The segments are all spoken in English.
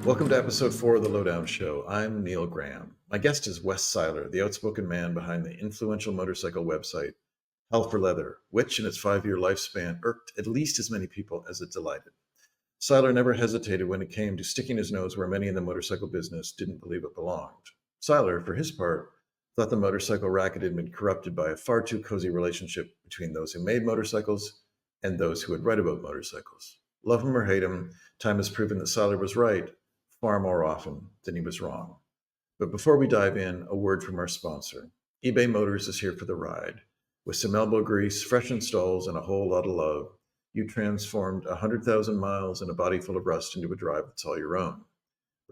Welcome to episode 4 of The Lowdown Show. I'm Neil Graham. My guest is Wes Seiler, the outspoken man behind the influential motorcycle website Hell for Leather, which in its 5-year lifespan irked at least as many people as it delighted. Seiler never hesitated when it came to sticking his nose where many in the motorcycle business didn't believe it belonged. Seiler, for his part, thought the motorcycle racket had been corrupted by a far too cozy relationship between those who made motorcycles and those who would write about motorcycles. Love him or hate him, time has proven that Seiler was right far more often than he was wrong. But before we dive in, a word from our sponsor. eBay Motors is here for the ride. With some elbow grease, fresh installs, and a whole lot of love, you transformed 100,000 miles and a body full of rust into a drive that's all your own.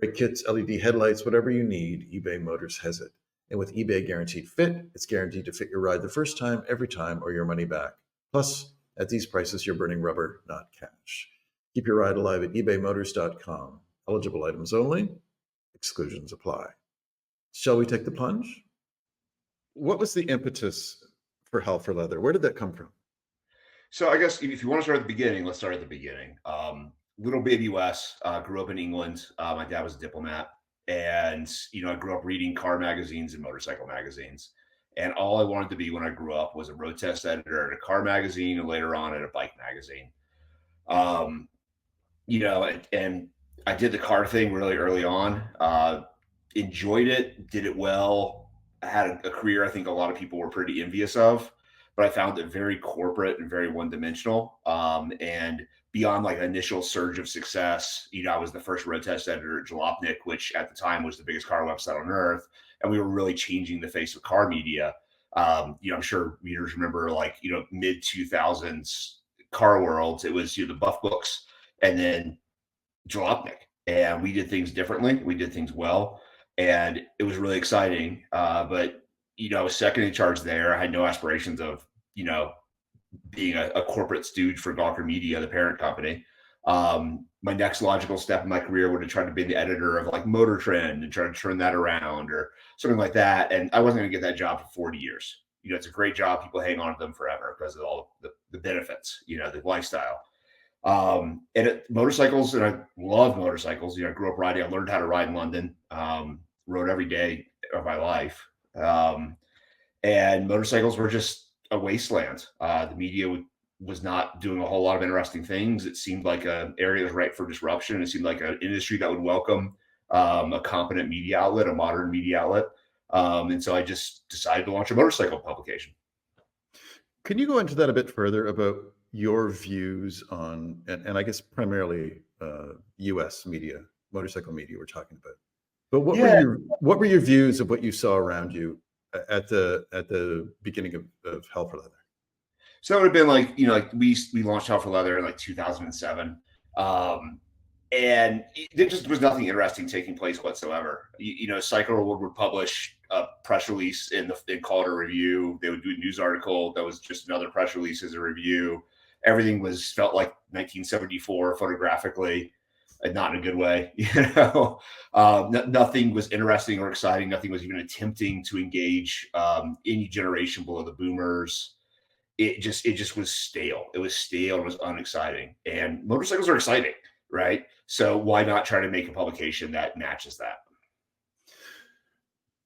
Brake kits, LED headlights, whatever you need, eBay Motors has it. And with eBay Guaranteed Fit, it's guaranteed to fit your ride the first time, every time, or your money back. Plus, at these prices, you're burning rubber, not cash. Keep your ride alive at ebaymotors.com. Eligible items only. Exclusions apply. Shall we take the plunge? What was the impetus for Hell for Leather? Where did that come from? So I guess if you want to start at the beginning, let's start at the beginning. Little baby Wes grew up in England. My dad was a diplomat, and I grew up reading car magazines and motorcycle magazines. And all I wanted to be when I grew up was a road test editor at a car magazine, and later on at a bike magazine. And I did the car thing really early on. Enjoyed it, did it well. I had a career I think a lot of people were pretty envious of, but I found it very corporate and very one-dimensional. And beyond like initial surge of success, I was the first road test editor at Jalopnik, which at the time was the biggest car website on earth, and we were really changing the face of car media. I'm sure readers remember mid 2000s car worlds. It was the Buff Books and then Jalopnik, and we did things differently. We did things well, and it was really exciting. But I was second in charge there. I had no aspirations of being a corporate stooge for Gawker Media, the parent company. My next logical step in my career would have tried to be the editor of like Motor Trend and try to turn that around or something like that. And I wasn't going to get that job for 40 years. It's a great job. People hang on to them forever because of all the benefits, the lifestyle. Motorcycles, and I love motorcycles. I grew up riding. I learned how to ride in London. Rode every day of my life. And motorcycles were just a wasteland. The media was not doing a whole lot of interesting things. It seemed like an area that was ripe for disruption. It seemed like an industry that would welcome a competent media outlet, a modern media outlet. And so I just decided to launch a motorcycle publication. Can you go into that a bit further about your views on, and I guess primarily U.S. media, motorcycle media we're talking about. But what were your views of what you saw around you at the beginning of Hell for Leather? So it would have been like we launched Hell for Leather in like 2007. And there just was nothing interesting taking place whatsoever. Cycle World would publish a press release and call it a review. They would do a news article that was just another press release as a review. Everything felt like 1974 photographically, and not in a good way. Nothing was interesting or exciting. Nothing was even attempting to engage any generation below the boomers. It just was stale. It was stale. It was unexciting. And motorcycles are exciting, right? So why not try to make a publication that matches that?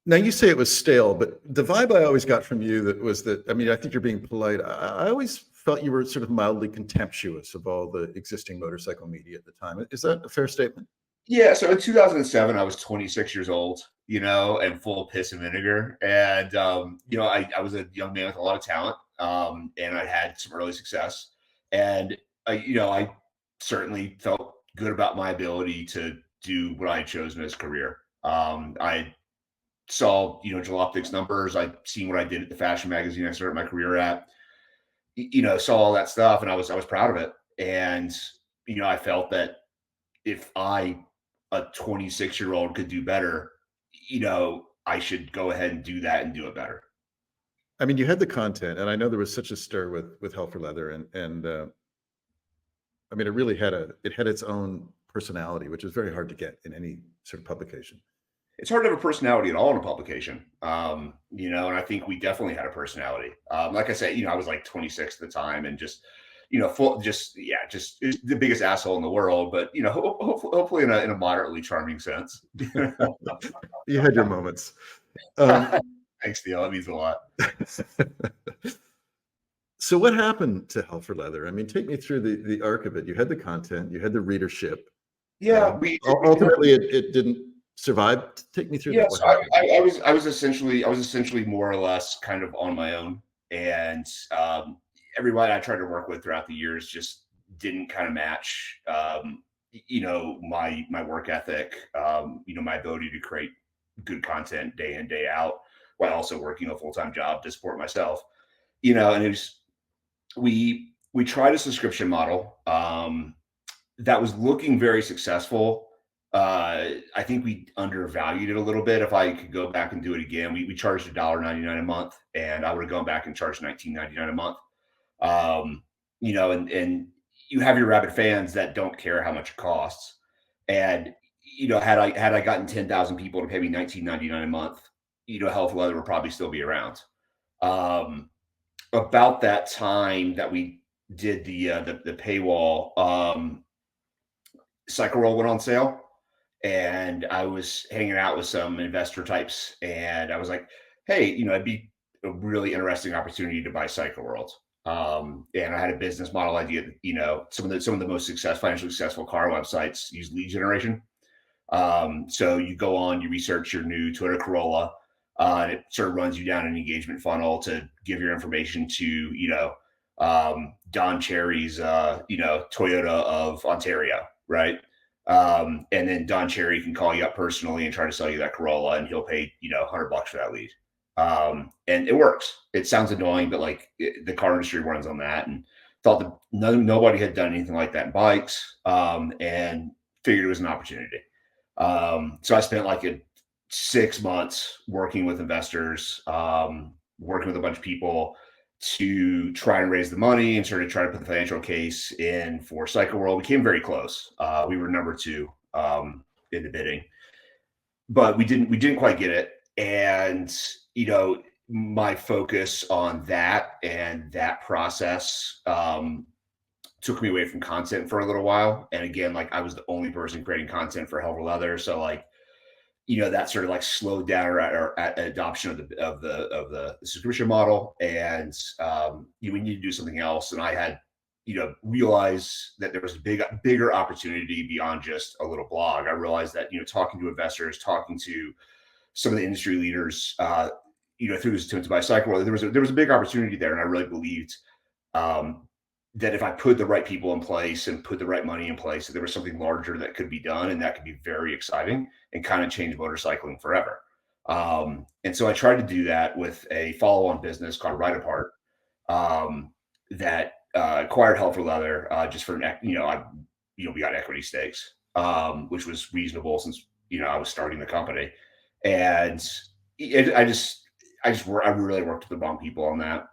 Now you say it was stale, but the vibe I always got from you I think you're being polite. I always felt you were sort of mildly contemptuous of all the existing motorcycle media at the time. Is that a fair statement? Yeah. So in 2007, I was 26 years old, and full of piss and vinegar. And, I was a young man with a lot of talent, and I had some early success. And, I certainly felt good about my ability to do what I had chosen as a career. I saw, Jalopnik's numbers. I'd seen what I did at the fashion magazine I started my career at, saw all that stuff, and I was proud of it. And, I felt that if a 26-year-old could do better, I should go ahead and do that and do it better. I mean, you had the content, and I know there was such a stir with Hell for Leather, and I mean, it had its own personality, which is very hard to get in any sort of publication. It's hard to have a personality at all in a publication, and I think we definitely had a personality. Like I said, I was like 26 at the time, and just, just the biggest asshole in the world, but hopefully in a moderately charming sense. You had your moments. Thanks, Neil. That means a lot. So what happened to Hell for Leather? I mean, take me through the arc of it. You had the content, you had the readership. Yeah, ultimately it didn't survive. Take me through that. So I was essentially more or less kind of on my own, and everybody I tried to work with throughout the years just didn't kind of match my work ethic, my ability to create good content day in, day out, while also working a full-time job to support myself. And it was we tried a subscription model that was looking very successful. I think we undervalued it a little bit. If I could go back and do it again, we charged $1.99 a month, and I would have gone back and charged $19.99 a month. And you have your rabid fans that don't care how much it costs. And had I gotten 10,000 people to pay me $19.99 a month, Hell for Leather would probably still be around. About that time that we did the paywall, Cycle Roll went on sale, and I was hanging out with some investor types, and I was like, hey, it'd be a really interesting opportunity to buy Cycle World. And I had a business model idea that, some of the most financially successful car websites use lead generation. So you go on, you research your new Toyota Corolla, and it sort of runs you down an engagement funnel to give your information to, Don Cherry's, Toyota of Ontario, right? And then Don Cherry can call you up personally and try to sell you that Corolla, and he'll pay, $100 for that lead. And it works. It sounds annoying, but the car industry runs on that, and thought that nobody had done anything like that in bikes, and figured it was an opportunity. So I spent 6 months working with investors, working with a bunch of people to try and raise the money and sort of try to put the financial case in for Cycle World. We came very close. We were number 2 in the bidding, but we didn't quite get it. And my focus on that and that process took me away from content for a little while. And again, I was the only person creating content for Hell for Leather, so that sort of slowed down our adoption of the subscription model, and we need to do something else. And I had realized that there was a bigger opportunity beyond just a little blog. I realized that talking to investors, talking to some of the industry leaders, through this attempt to buy Cycle World, there was a big opportunity there, and I really believed that if I put the right people in place and put the right money in place, that there was something larger that could be done, and that could be very exciting and kind of change motorcycling forever. And so I tried to do that with a follow-on business called Ride Apart, that acquired Hell for Leather just for we got equity stakes, which was reasonable since I was starting the company, and I really worked with the wrong people on that.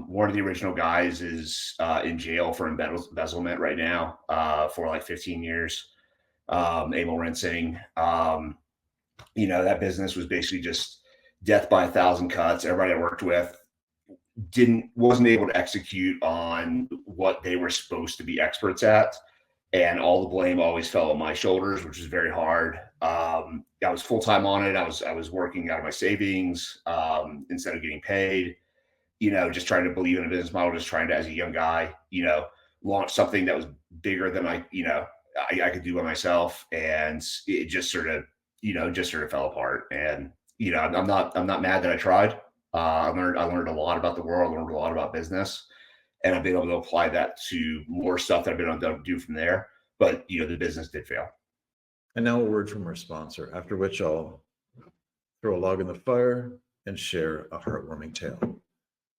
One of the original guys is in jail for embezzlement right now for 15 years. Emil Rinsing. That business was basically just death by 1,000 cuts. Everybody I worked with wasn't able to execute on what they were supposed to be experts at, and all the blame always fell on my shoulders, which was very hard. I was full-time on it. I was working out of my savings instead of getting paid, just trying to believe in a business model, just trying to, as a young guy, launch something that was bigger than I could do by myself. And it just sort of fell apart. And, I'm not mad that I tried. I learned a lot about the world, learned a lot about business, and I've been able to apply that to more stuff that I've been able to do from there. But, the business did fail. And now a word from our sponsor, after which I'll throw a log in the fire and share a heartwarming tale.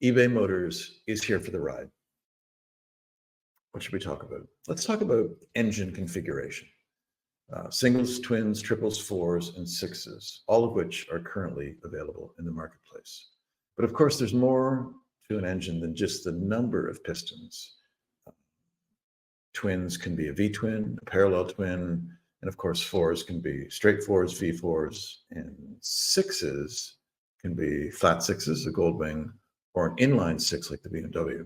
eBay Motors is here for the ride. What should we talk about? Let's talk about engine configuration. Singles, twins, triples, fours, and sixes, all of which are currently available in the marketplace. But of course, there's more to an engine than just the number of pistons. Twins can be a V-twin, a parallel twin, and of course, fours can be straight fours, V4s, and sixes can be flat sixes, a Goldwing, or an inline six like the BMW.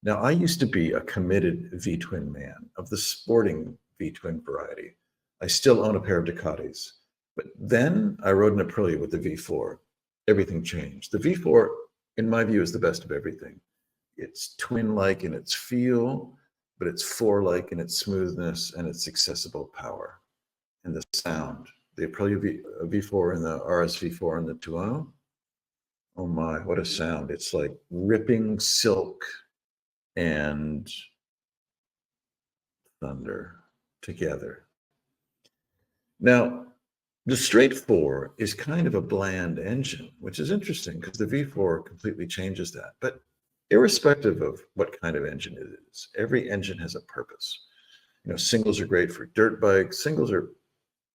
Now, I used to be a committed V-twin man of the sporting V-twin variety. I still own a pair of Ducatis, but then I rode an Aprilia with the V4. Everything changed. The V4, in my view, is the best of everything. It's twin-like in its feel, but it's four-like in its smoothness and its accessible power. And the sound, the Aprilia V4 and the RS V4 and the Tuono, oh my, what a sound. It's like ripping silk and thunder together. Now, the straight four is kind of a bland engine, which is interesting because the V4 completely changes that. But irrespective of what kind of engine it is, every engine has a purpose. Singles are great for dirt bikes. Singles are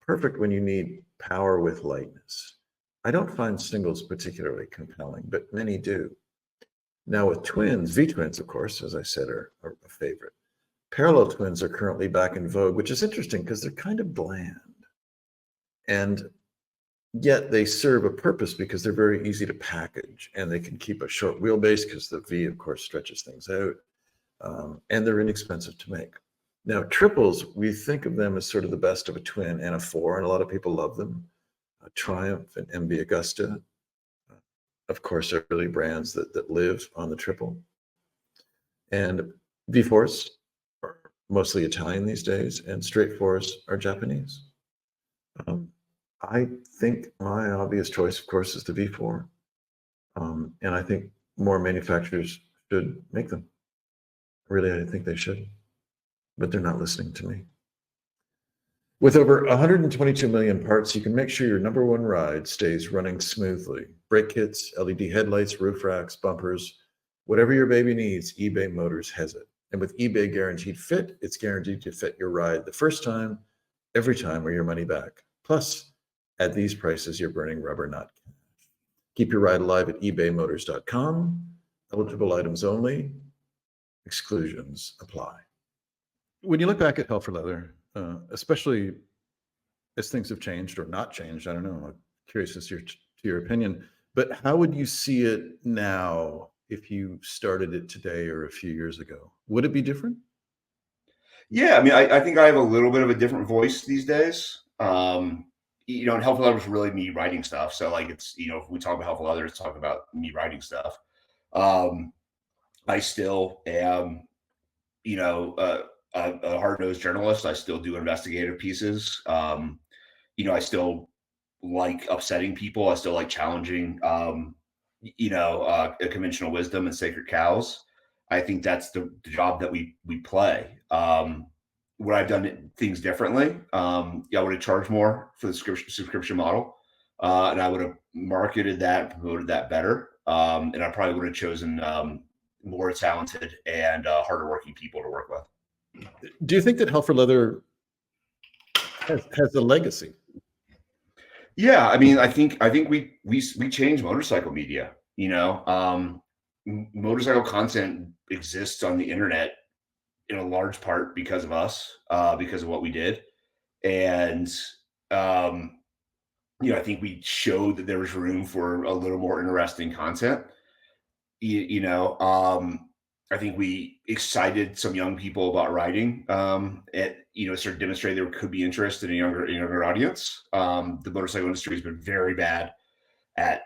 perfect when you need power with lightness. I don't find singles particularly compelling, but many do. Now with twins, V-twins, of course, as I said, are a favorite. Parallel twins are currently back in vogue, which is interesting because they're kind of bland. And yet they serve a purpose because they're very easy to package and they can keep a short wheelbase because the V, of course, stretches things out. And they're inexpensive to make. Now, triples, we think of them as sort of the best of a twin and a four, and a lot of people love them. Triumph and MB Augusta, of course, are really brands that live on the triple. And V4s are mostly Italian these days, and straight fours are Japanese. I think my obvious choice, of course, is the V4. And I think more manufacturers should make them. Really, I think they should, but they're not listening to me. With over 122 million parts, you can make sure your number one ride stays running smoothly. Brake kits, LED headlights, roof racks, bumpers, whatever your baby needs, eBay Motors has it. And with eBay Guaranteed Fit, it's guaranteed to fit your ride the first time, every time, or your money back. Plus, at these prices, you're burning rubber, not cash. Keep your ride alive at ebaymotors.com. Eligible items only. Exclusions apply. When you look back at Hell for Leather, especially as things have changed or not changed, I don't know, I'm curious as to your opinion, but how would you see it now if you started it today or a few years ago? Would it be different? Yeah, I mean, I think I have a little bit of a different voice these days. And Hell for Leather was really me writing stuff. So like it's, if we talk about Hell for Leather, it's talk about me writing stuff. I still am, a hard-nosed journalist. I still do investigative pieces. I still like upsetting people. I still like challenging, conventional wisdom and sacred cows. I think that's the job that we play. Would I've done things differently? I would have charged more for the subscription model, and I would have marketed that, promoted that better, and I probably would have chosen more talented and harder working people to work with. Do you think that Hell for Leather has a legacy? Yeah, I mean, I think we changed motorcycle media. Motorcycle content exists on the internet in a large part because of us, because of what we did, and I think we showed that there was room for a little more interesting content. I think we excited some young people about riding. Sort of demonstrated there could be interest in a younger audience. The motorcycle industry has been very bad at,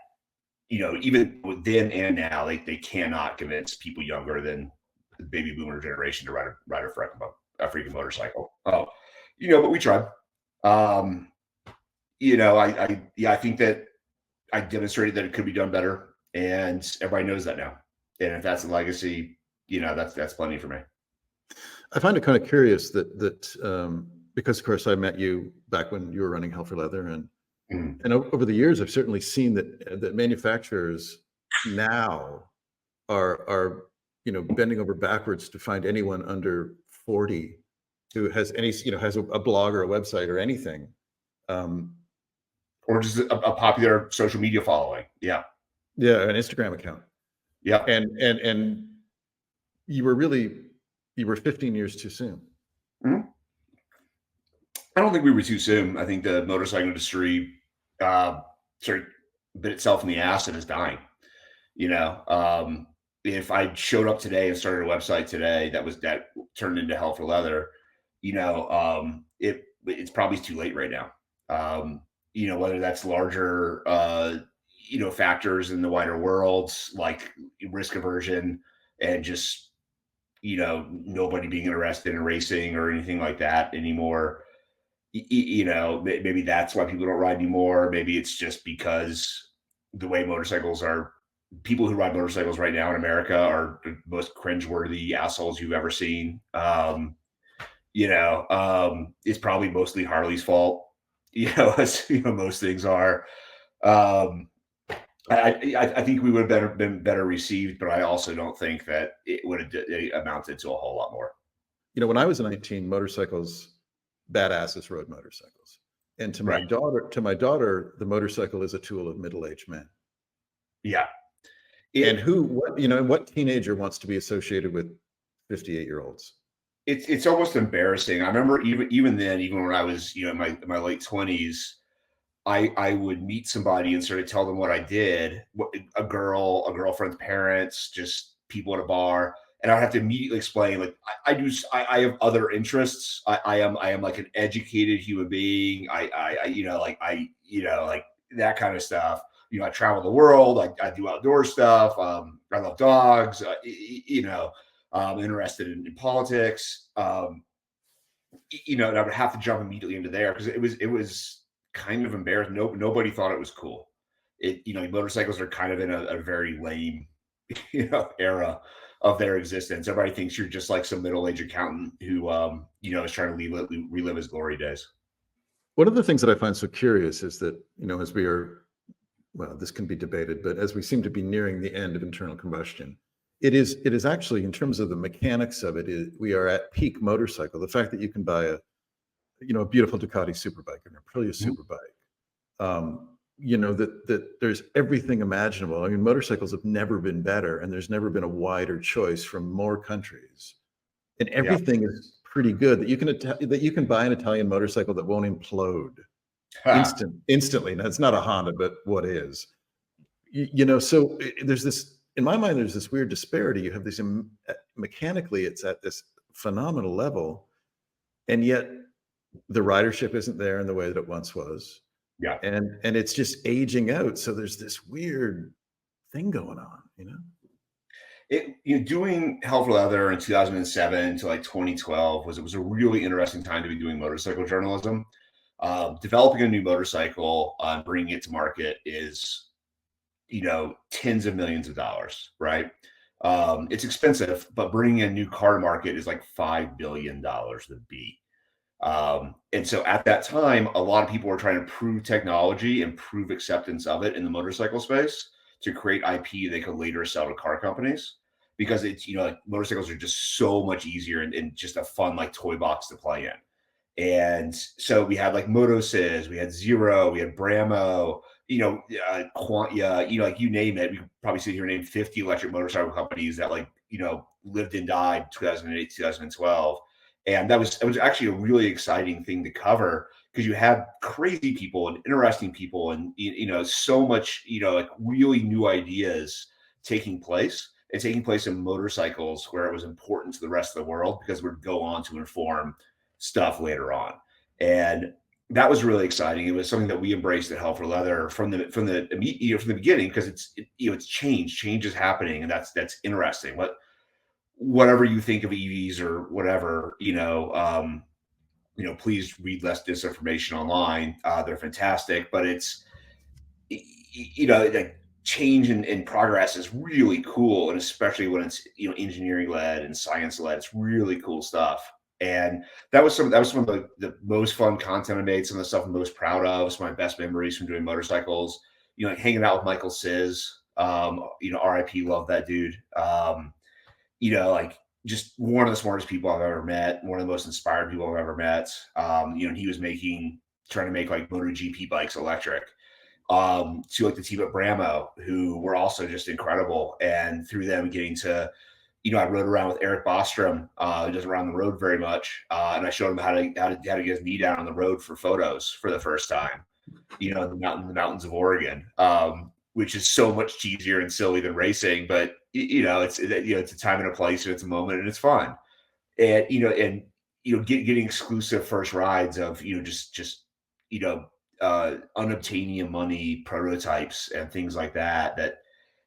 even then and now, they cannot convince people younger than the baby boomer generation to ride a freaking motorcycle. But we tried. I think that I demonstrated that it could be done better, and everybody knows that now. And if that's a legacy, that's plenty for me. I find it kind of curious that because of course I met you back when you were running Hell for Leather, and over the years I've certainly seen that manufacturers now are bending over backwards to find anyone under 40 who has any has a blog or a website or anything, or just a popular social media following. Yeah, an Instagram account. Yeah, and you were 15 years too soon. Mm-hmm. I don't think we were too soon. I think the motorcycle industry sort of bit itself in the ass and is dying. if I showed up today and started a website today that turned into Hell for Leather, it's probably too late right now. Whether that's larger factors in the wider world like risk aversion and just nobody being interested in racing or anything like that anymore. Maybe that's why people don't ride anymore. Maybe it's just because the way people who ride motorcycles right now in America are the most cringeworthy assholes you've ever seen. It's probably mostly Harley's fault, as most things are. Um, I think we would have been better received, but I also don't think that it would have amounted to a whole lot more. When I was 19, motorcycles, badasses rode motorcycles. And to my Right. daughter, the motorcycle is a tool of middle-aged men. Yeah. And what teenager wants to be associated with 58-year-olds? It's almost embarrassing. I remember even then, even when I was in my late 20s, I would meet somebody and sort of tell them what I did, a girlfriend's parents, just people at a bar, and I would have to immediately explain like I have other interests. I am like an educated human being. Like that kind of stuff. I travel the world. I do outdoor stuff. I love dogs. I'm interested in politics. And I would have to jump immediately into there because it was kind of embarrassing. Nobody thought it was cool. Motorcycles are kind of in a very lame, era of their existence. Everybody thinks you're just like some middle-aged accountant who, is trying to relive his glory days. One of the things that I find so curious is that, as we are, well, this can be debated, but as we seem to be nearing the end of internal combustion, it is actually, in terms of the mechanics of it, we are at peak motorcycle. The fact that you can buy a beautiful Ducati superbike or an Aprilia superbike, that there's everything imaginable. I mean, motorcycles have never been better, and there's never been a wider choice from more countries, and everything is pretty good. That you can buy an Italian motorcycle that won't implode instantly. Now, it's not a Honda, but what is? So there's this. In my mind, there's this weird disparity. You have these mechanically, it's at this phenomenal level, and yet the ridership isn't there in the way that it once was. Yeah. And it's just aging out. So there's this weird thing going on, Doing Hell for Leather in 2007 to like 2012 was a really interesting time to be doing motorcycle journalism. Developing a new motorcycle, bringing it to market is, tens of millions of dollars, right? It's expensive, but bringing a new car to market is like $5 billion to beat. And so at that time, a lot of people were trying to prove technology and prove acceptance of it in the motorcycle space to create IP they could later sell to car companies because it's, motorcycles are just so much easier and just a fun, like toy box to play in. And so we had like Motosiz, we had Zero, we had Bramo, Quantia, like you name it. We could probably sit here and name 50 electric motorcycle companies that lived and died 2008, 2012. And it was actually a really exciting thing to cover because you had crazy people and interesting people and, so much, like really new ideas taking place in motorcycles where it was important to the rest of the world because it would go on to inform stuff later on. And that was really exciting. It was something that we embraced at Hell for Leather from the beginning because it's change. Change is happening, and that's interesting. Whatever you think of EVs or whatever, please read less disinformation online. They're fantastic, but it's like change and progress is really cool, and especially when it's engineering led and science led, it's really cool stuff. And that was some of the most fun content I made. Some of the stuff I'm most proud of. Some of my best memories from doing motorcycles. Like hanging out with Michael Sis. R.I.P. Love that dude. Like just one of the smartest people I've ever met, one of the most inspired people I've ever met. And he was trying to make like MotoGP bikes electric. To like the team at Bramo, who were also just incredible. And through them getting to, I rode around with Eric Bostrom, who doesn't run the road very much. And I showed him how to get his knee down on the road for photos for the first time, in the mountains of Oregon, which is so much easier and silly than racing, but it's it's a time and a place, and it's a moment, and it's fun. And getting exclusive first rides of just you know unobtainium money prototypes and things like that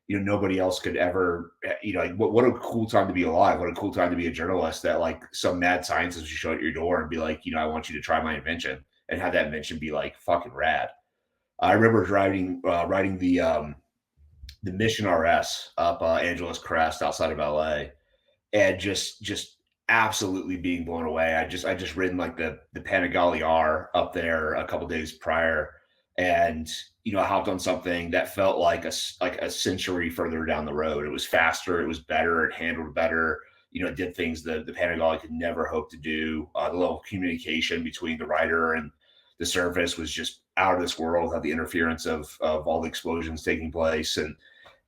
nobody else could ever like what a cool time to be alive, what a cool time to be a journalist, that like some mad scientist would show at your door and be like, I want you to try my invention, and have that invention be like fucking rad. I remember riding the Mission RS up Angeles Crest outside of LA, and just absolutely being blown away. I just ridden like the Panigale R up there a couple days prior, and I hopped on something that felt like a century further down the road. It was faster, it was better, it handled better. It did things the Panigale could never hope to do. The level of communication between the rider and the surface was just out of this world. Had the interference of all the explosions taking place, and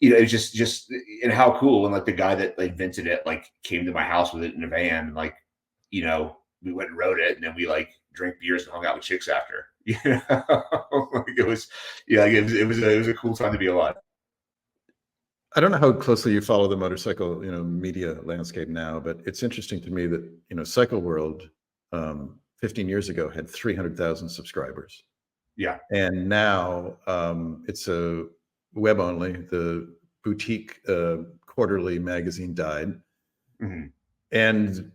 it was just and how cool. And like the guy that invented it like came to my house with it in a van, and like we went and rode it, and then we like drank beers and hung out with chicks after. Like it was it was a cool time to be alive. I don't know how closely you follow the motorcycle, media landscape now, but it's interesting to me that, Cycle World, 15 years ago had 300,000 subscribers. Yeah. And now it's a web only. The boutique quarterly magazine died. Mm-hmm. And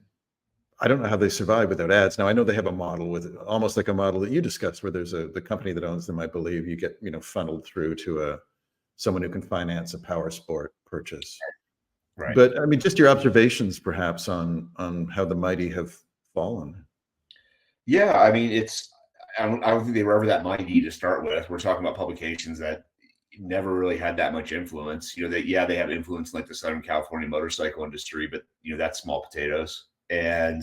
I don't know how they survive without ads. Now I know they have a model with almost like a model that you discussed, where there's the company that owns them. I believe you get, funneled through to someone who can finance a power sport purchase. Right. But I mean, just your observations perhaps on how the mighty have fallen. Yeah. I mean, I don't think they were ever that mighty to start with. We're talking about publications that never really had that much influence. They have influence in like the Southern California motorcycle industry, but that's small potatoes. And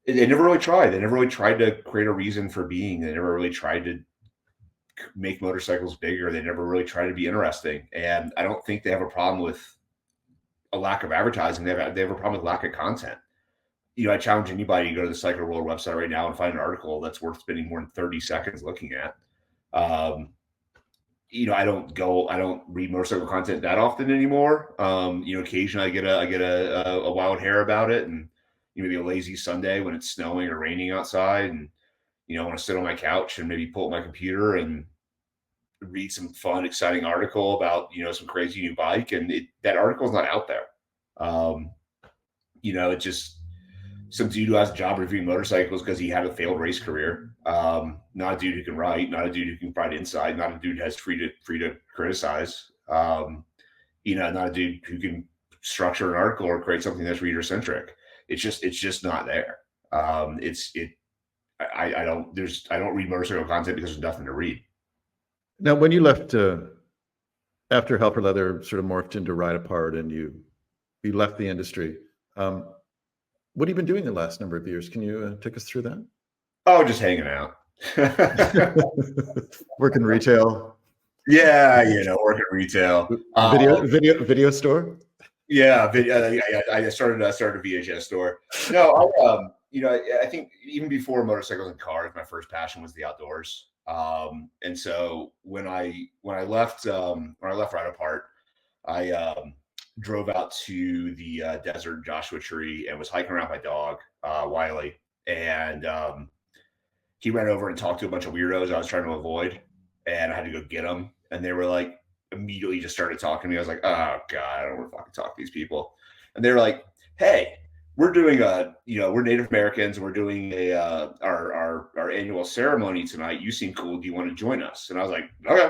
they never really tried. They never really tried to create a reason for being. They never really tried to make motorcycles bigger. They never really tried to be interesting. And I don't think they have a problem with a lack of advertising. They have a problem with lack of content. I challenge anybody to go to the Cycle World website right now and find an article that's worth spending more than 30 seconds looking at. I don't read motorcycle content that often anymore. Occasionally I get a wild hair about it, and maybe a lazy Sunday when it's snowing or raining outside, and I want to sit on my couch and maybe pull up my computer and read some fun, exciting article about some crazy new bike, and that article is not out there. It's just some dude who has a job reviewing motorcycles because he had a failed race career. Not a dude who can write, not a dude who can provide insight, not a dude who has free to criticize. Not a dude who can structure an article or create something that's reader centric. It's just not there. I don't read motorcycle content because there's nothing to read. Now, when you left after Helper Leather sort of morphed into Ride Apart, and you left the industry, what have you been doing the last number of years? Can you take us through that? Oh, just hanging out. Working retail. Yeah, working retail. Video store. Yeah, I started a VHS store. No, I think even before motorcycles and cars, my first passion was the outdoors. And so when I left Ride Apart, I drove out to the desert Joshua Tree and was hiking around my dog, Wiley, and he ran over and talked to a bunch of weirdos I was trying to avoid, and I had to go get them. And they were like, immediately just started talking to me. I was like, oh God, I don't want to fucking talk to these people. And they were like, hey, we're doing we're Native Americans. We're doing our annual ceremony tonight. You seem cool. Do you want to join us? And I was like, okay.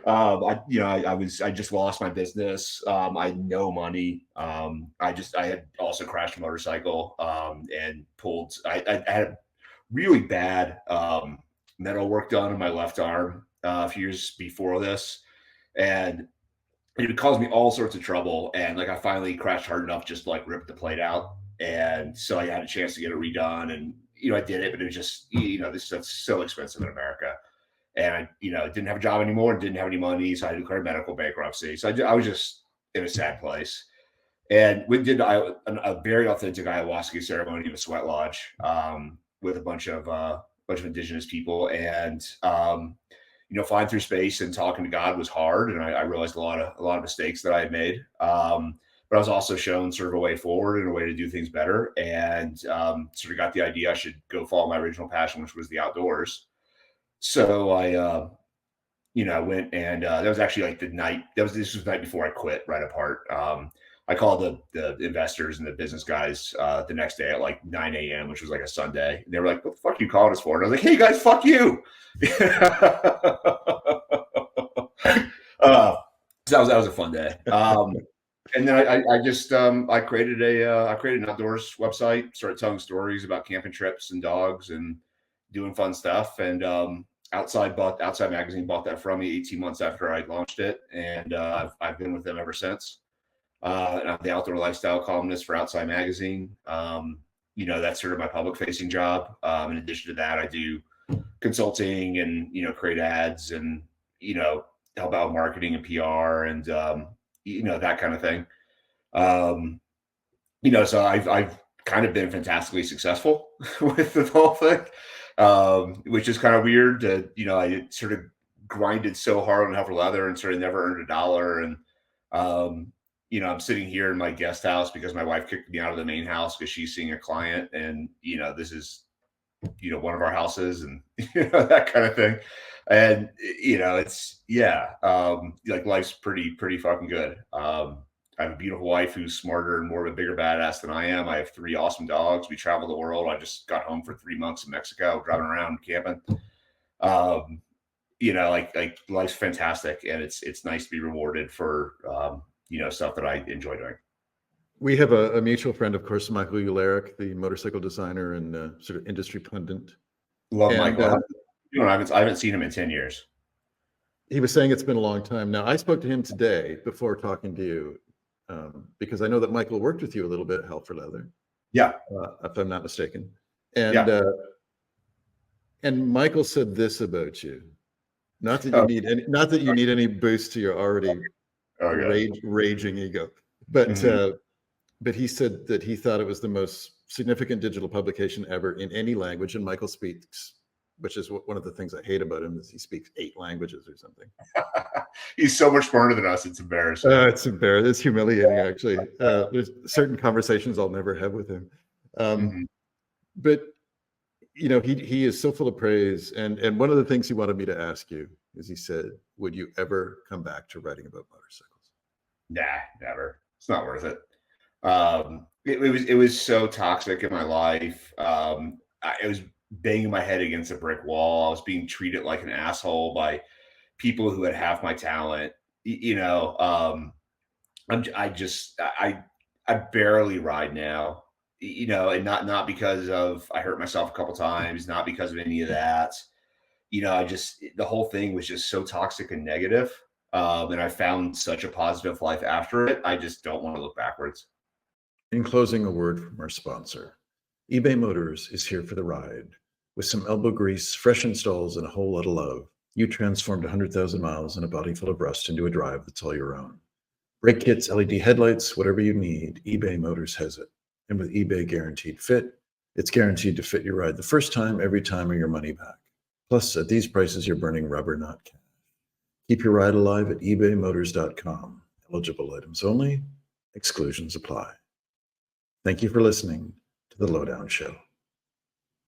I just lost my business. I had no money. I had also crashed a motorcycle, and I had really bad, metal work done on my left arm, a few years before this. And it caused me all sorts of trouble. And like, I finally crashed hard enough, just like ripped the plate out. And so I had a chance to get it redone, and, I did it, but it was just, this stuff's so expensive in America. And I, didn't have a job anymore, didn't have any money. So I declared medical bankruptcy. So I was just in a sad place. And we did a very authentic ayahuasca ceremony in a sweat lodge, with a bunch of indigenous people. And, flying through space and talking to God was hard, and I realized a lot of mistakes that I had made. But I was also shown sort of a way forward and a way to do things better, and sort of got the idea I should go follow my original passion, which was the outdoors. So I went, and that was actually like this was the night before I quit, right apart. I called the investors and the business guys the next day at like 9 a.m., which was like a Sunday. And they were like, "What the fuck are you calling us for?" And I was like, "Hey guys, fuck you." So that was a fun day. And then I just I created an outdoors website, started telling stories about camping trips and dogs and doing fun stuff. And Outside Magazine bought that from me 18 months after I launched it, and I've been with them ever since. And I'm the outdoor lifestyle columnist for Outside Magazine. That's sort of my public facing job. In addition to that, I do consulting and create ads and help out with marketing and PR and that kind of thing. So I've kind of been fantastically successful with the whole thing, which is kind of weird. I sort of grinded so hard on Helper Leather and sort of never earned a dollar. And I'm sitting here in my guest house because my wife kicked me out of the main house because she's seeing a client, and this is one of our houses, and that kind of thing. And it's like life's pretty fucking good. I have a beautiful wife who's smarter and more of a bigger badass than I am. I have 3 awesome dogs. We travel the world. I just got home for 3 months in Mexico, driving around camping. Like life's fantastic, and it's nice to be rewarded for stuff that I enjoy doing. We have a mutual friend, of course, Michael Ularic, the motorcycle designer and sort of industry pundit. Love Michael. I haven't seen him in 10 years. He was saying it's been a long time. Now, I spoke to him today before talking to you, because I know that Michael worked with you a little bit at Helper Leather. Yeah. If I'm not mistaken. And Michael said this about you. Not that you need any boost to your already raging ego, but he said that he thought it was the most significant digital publication ever in any language. And Michael speaks, which is one of the things I hate about him, is he speaks 8 languages or something. He's so much smarter than us. It's embarrassing. It's embarrassing. It's humiliating, actually. There's certain conversations I'll never have with him. But he is so full of praise. And one of the things he wanted me to ask you is, he said, would you ever come back to writing about motorcycles? Nah, never. It's not worth it. It was so toxic in my life. It was banging my head against a brick wall. I was being treated like an asshole by people who had half my talent. I barely ride now, and not because of I hurt myself a couple times, not because of any of that. The whole thing was just so toxic and negative. And I found such a positive life after it. I just don't want to look backwards. In closing, a word from our sponsor. eBay Motors is here for the ride. With some elbow grease, fresh installs, and a whole lot of love, you transformed 100,000 miles and a body full of rust into a drive that's all your own. Brake kits, LED headlights, whatever you need, eBay Motors has it. And with eBay Guaranteed Fit, it's guaranteed to fit your ride the first time, every time, or your money back. Plus, at these prices, you're burning rubber, not cash. Keep your ride alive at ebaymotors.com. Eligible items only. Exclusions apply. Thank you for listening to The Lowdown Show.